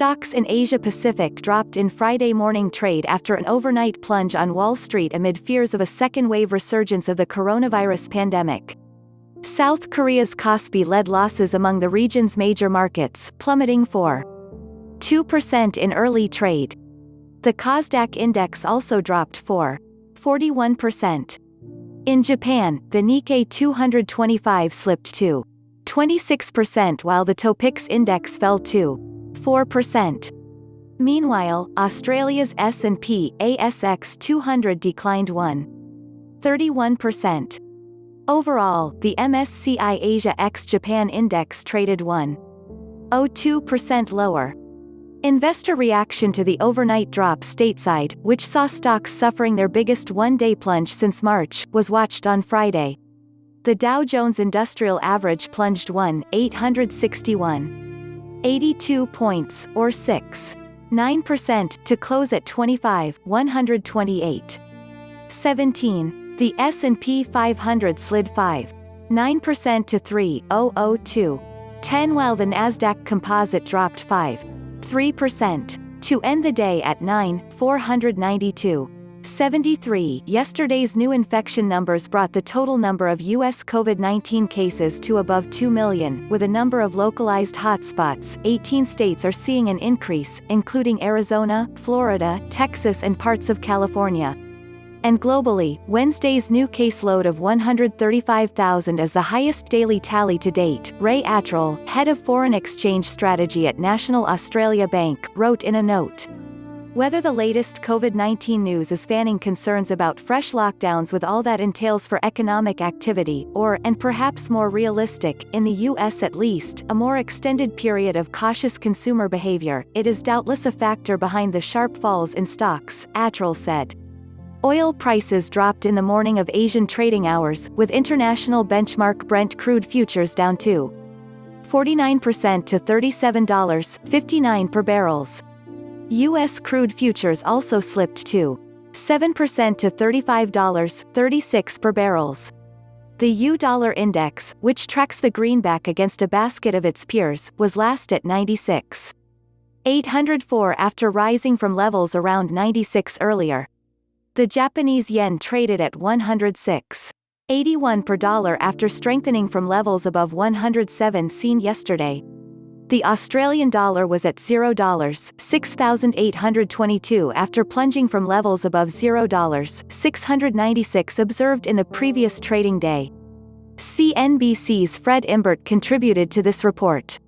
Stocks in Asia Pacific dropped in Friday morning trade after an overnight plunge on Wall Street amid fears of a second-wave resurgence of the coronavirus pandemic. South Korea's Kospi led losses among the region's major markets, plummeting 4.2% in early trade. The Kosdaq index also dropped 4.41%. In Japan, the Nikkei 225 slipped 2.26% while the Topix index fell 2.4%. Meanwhile, Australia's S&P ASX 200 declined 1.31%. Overall, the MSCI Asia ex-Japan index traded 1.02% lower. Investor reaction to the overnight drop stateside, which saw stocks suffering their biggest one-day plunge since March, was watched on Friday. The Dow Jones Industrial Average plunged 1,861.82 points, or 6.9%, to close at 25,128.17. The S&P 500 slid 5.9% to 3,002.10 while the Nasdaq Composite dropped 5.3% to end the day at 9,492.73. Yesterday's new infection numbers brought the total number of US COVID-19 cases to above 2 million, with a number of localized hotspots. 18 states are seeing an increase, including Arizona, Florida, Texas and parts of California. And globally, Wednesday's new caseload of 135,000 is the highest daily tally to date, Ray Attrill, head of foreign exchange strategy at National Australia Bank, wrote in a note. Whether the latest COVID-19 news is fanning concerns about fresh lockdowns with all that entails for economic activity, or, and perhaps more realistic, in the US at least, a more extended period of cautious consumer behavior, it is doubtless a factor behind the sharp falls in stocks, Attrill said. Oil prices dropped in the morning of Asian trading hours, with international benchmark Brent crude futures down 2.49% to $37.59 per barrel. U.S. crude futures also slipped 2.7% to $35.36 per barrel. The U-dollar index, which tracks the greenback against a basket of its peers, was last at 96.804 after rising from levels around 96 earlier. The Japanese yen traded at 106.81 per dollar after strengthening from levels above 107 seen yesterday. The Australian dollar was at $0.6822 after plunging from levels above $0.696 observed in the previous trading day. CNBC's Fred Imbert contributed to this report.